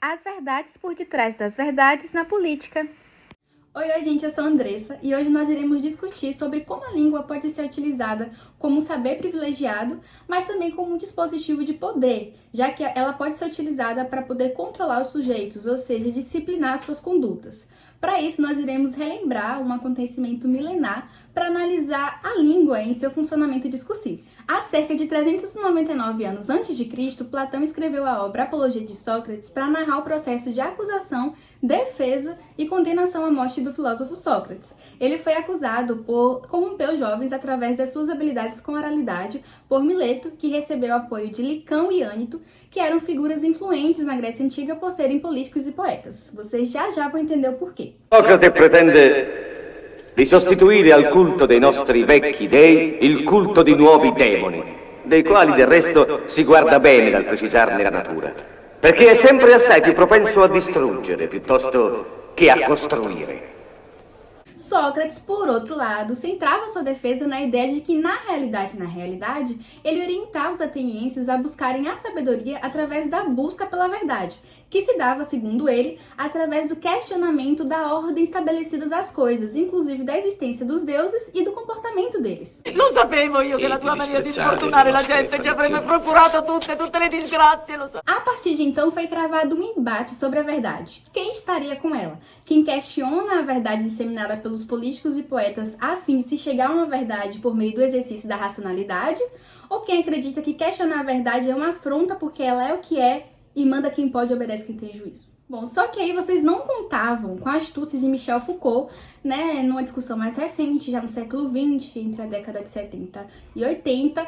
As verdades por detrás das verdades na política. Oi, gente, eu sou a Andressa e hoje nós iremos discutir sobre como a língua pode ser utilizada como um saber privilegiado, mas também como um dispositivo de poder, já que ela pode ser utilizada para poder controlar os sujeitos, ou seja, disciplinar suas condutas. Para isso, nós iremos relembrar um acontecimento milenar para analisar a língua em seu funcionamento discursivo. Há cerca de 399 anos antes de Cristo, Platão escreveu a obra Apologia de Sócrates para narrar o processo de acusação, defesa e condenação à morte do filósofo Sócrates. Ele foi acusado por corromper os jovens através das suas habilidades com oralidade por Mileto, que recebeu o apoio de Licão e Ânito, que eram figuras influentes na Grécia Antiga por serem políticos e poetas. Vocês já vão entender o porquê. Socrate pretende di sostituire al culto dei nostri vecchi dei il culto di nuovi demoni, dei quali del resto si guarda bene dal precisarne la natura, perché è sempre assai più propenso a distruggere piuttosto che a costruire. Sócrates, por outro lado, centrava sua defesa na ideia de que, na realidade, ele orientava os atenienses a buscarem a sabedoria através da busca pela verdade, que se dava, segundo ele, através do questionamento da ordem estabelecida às coisas, inclusive da existência dos deuses e do comportamento deles. Lo sapevo io che la tua mania di sfortunare la gente ci avrebbe procurato tutte le disgrazie, lo so. A partir de então foi travado um embate sobre a verdade. Quem estaria com ela? Quem questiona a verdade disseminada pelos políticos e poetas a fim de se chegar a uma verdade por meio do exercício da racionalidade? Ou quem acredita que questionar a verdade é uma afronta porque ela é o que é e manda quem pode e obedece quem tem juízo? Bom, só que aí vocês não contavam com a astúcia de Michel Foucault, né, numa discussão mais recente, já no século XX, entre a década de 70 e 80,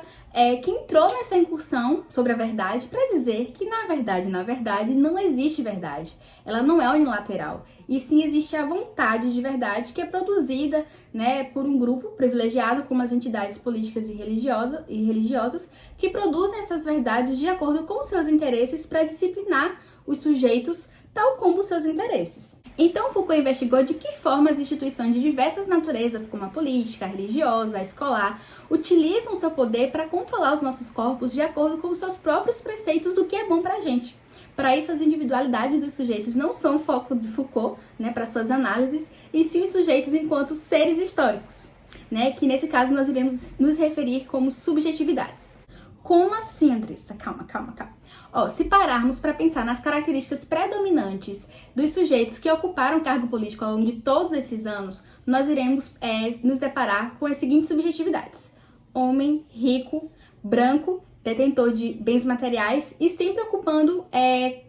que entrou nessa incursão sobre a verdade para dizer que, na verdade, não existe verdade. Ela não é unilateral. E sim existe a vontade de verdade que é produzida, né, por um grupo privilegiado, como as entidades políticas e religiosas, que produzem essas verdades de acordo com seus interesses para disciplinar os sujeitos tal como os seus interesses. Então, Foucault investigou de que forma as instituições de diversas naturezas, como a política, a religiosa, a escolar, utilizam seu poder para controlar os nossos corpos de acordo com os seus próprios preceitos do que é bom para a gente. Para isso, as individualidades dos sujeitos não são o foco de Foucault, né, para suas análises, e sim os sujeitos enquanto seres históricos, né, que nesse caso nós iremos nos referir como subjetividades. Como assim, Andressa? Calma. Se pararmos para pensar nas características predominantes dos sujeitos que ocuparam cargo político ao longo de todos esses anos, nós iremos nos deparar com as seguintes subjetividades: homem, rico, branco, detentor de bens materiais e sempre ocupando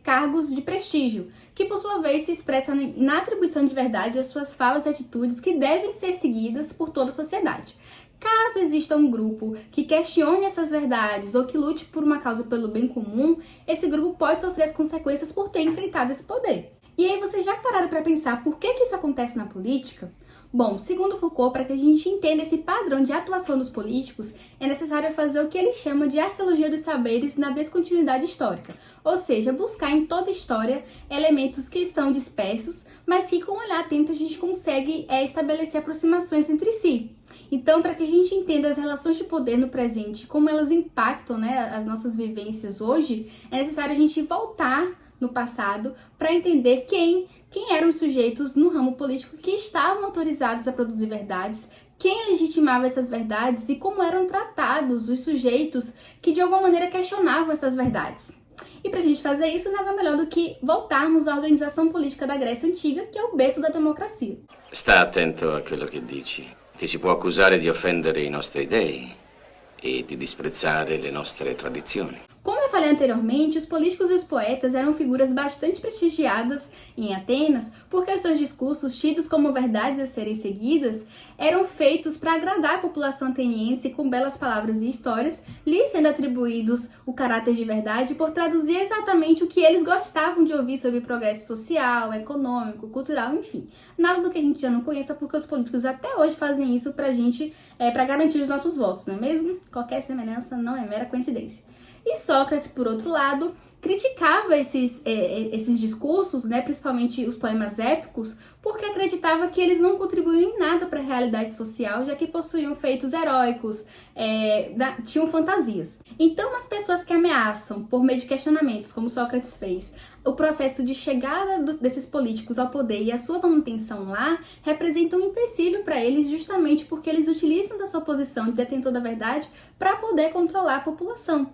cargos de prestígio, que por sua vez se expressa na atribuição de verdade às suas falas e atitudes que devem ser seguidas por toda a sociedade. Caso exista um grupo que questione essas verdades ou que lute por uma causa pelo bem comum, esse grupo pode sofrer as consequências por ter enfrentado esse poder. E aí vocês já pararam para pensar por que isso acontece na política? Bom, segundo Foucault, para que a gente entenda esse padrão de atuação dos políticos, é necessário fazer o que ele chama de arqueologia dos saberes na descontinuidade histórica, ou seja, buscar em toda a história elementos que estão dispersos, mas que com um olhar atento a gente consegue estabelecer aproximações entre si. Então, para que a gente entenda as relações de poder no presente, como elas impactam, né, as nossas vivências hoje, é necessário a gente voltar no passado para entender quem eram os sujeitos no ramo político que estavam autorizados a produzir verdades, quem legitimava essas verdades e como eram tratados os sujeitos que de alguma maneira questionavam essas verdades. E para a gente fazer isso, nada melhor do que voltarmos à organização política da Grécia Antiga, que é o berço da democracia. Sta attento a quello che dici. Ti si può accusare di offendere i nostri dei e di disprezzare le nostre tradizioni. Como eu falei anteriormente, os políticos e os poetas eram figuras bastante prestigiadas em Atenas, porque os seus discursos, tidos como verdades a serem seguidas, eram feitos para agradar a população ateniense com belas palavras e histórias, lhes sendo atribuídos o caráter de verdade por traduzir exatamente o que eles gostavam de ouvir sobre progresso social, econômico, cultural, enfim. Nada do que a gente já não conheça, porque os políticos até hoje fazem isso pra gente, para garantir os nossos votos, não é mesmo? Qualquer semelhança não é mera coincidência. E Sócrates, por outro lado, criticava esses discursos, né, principalmente os poemas épicos, porque acreditava que eles não contribuíam em nada para a realidade social, já que possuíam feitos heróicos, tinham fantasias. Então, as pessoas que ameaçam, por meio de questionamentos, como Sócrates fez, o processo de chegada desses políticos ao poder e a sua manutenção lá, representam um empecilho para eles, justamente porque eles utilizam da sua posição de detentor da verdade para poder controlar a população.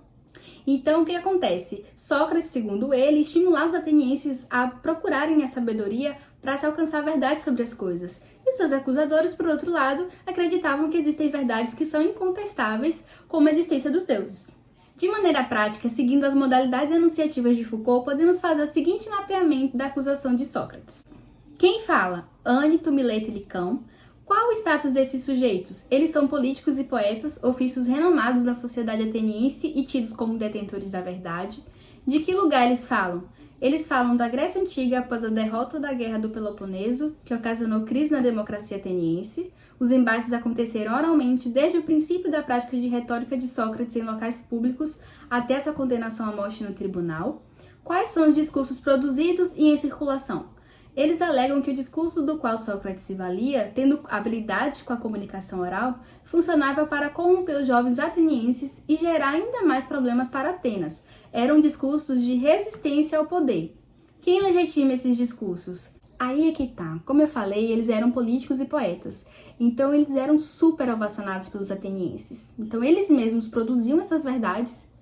Então, o que acontece? Sócrates, segundo ele, estimulava os atenienses a procurarem a sabedoria para se alcançar a verdade sobre as coisas. E seus acusadores, por outro lado, acreditavam que existem verdades que são incontestáveis, como a existência dos deuses. De maneira prática, seguindo as modalidades enunciativas de Foucault, podemos fazer o seguinte mapeamento da acusação de Sócrates. Quem fala? Ânito, Mileto e Licão. Qual o status desses sujeitos? Eles são políticos e poetas, ofícios renomados na sociedade ateniense e tidos como detentores da verdade. De que lugar eles falam? Eles falam da Grécia Antiga após a derrota da Guerra do Peloponeso, que ocasionou crise na democracia ateniense. Os embates aconteceram oralmente desde o princípio da prática de retórica de Sócrates em locais públicos até sua condenação à morte no tribunal. Quais são os discursos produzidos e em circulação? Eles alegam que o discurso do qual Sócrates se valia, tendo habilidade com a comunicação oral, funcionava para corromper os jovens atenienses e gerar ainda mais problemas para Atenas. Eram discursos de resistência ao poder. Quem legitima esses discursos? Aí é que tá. Como eu falei, eles eram políticos e poetas. Então eles eram super ovacionados pelos atenienses. Então eles mesmos produziam essas verdades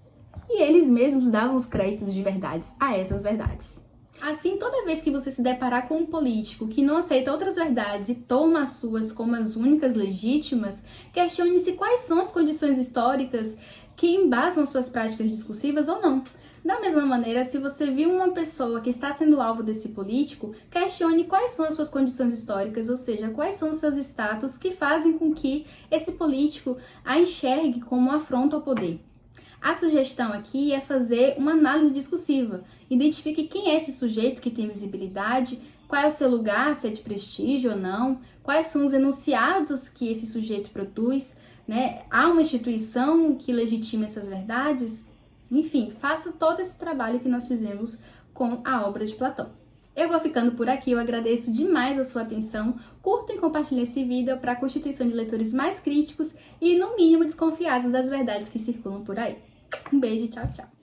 e eles mesmos davam os créditos de verdades a essas verdades. Assim, toda vez que você se deparar com um político que não aceita outras verdades e toma as suas como as únicas legítimas, questione-se quais são as condições históricas que embasam suas práticas discursivas ou não. Da mesma maneira, se você viu uma pessoa que está sendo alvo desse político, questione quais são as suas condições históricas, ou seja, quais são os seus status que fazem com que esse político a enxergue como uma afronta ao poder. A sugestão aqui é fazer uma análise discursiva. Identifique quem é esse sujeito que tem visibilidade, qual é o seu lugar, se é de prestígio ou não, quais são os enunciados que esse sujeito produz, né? Há uma instituição que legitima essas verdades? Enfim, faça todo esse trabalho que nós fizemos com a obra de Platão. Eu vou ficando por aqui, eu agradeço demais a sua atenção, curtam e compartilhem esse vídeo para a constituição de leitores mais críticos e, no mínimo, desconfiados das verdades que circulam por aí. Um beijo e tchau, tchau!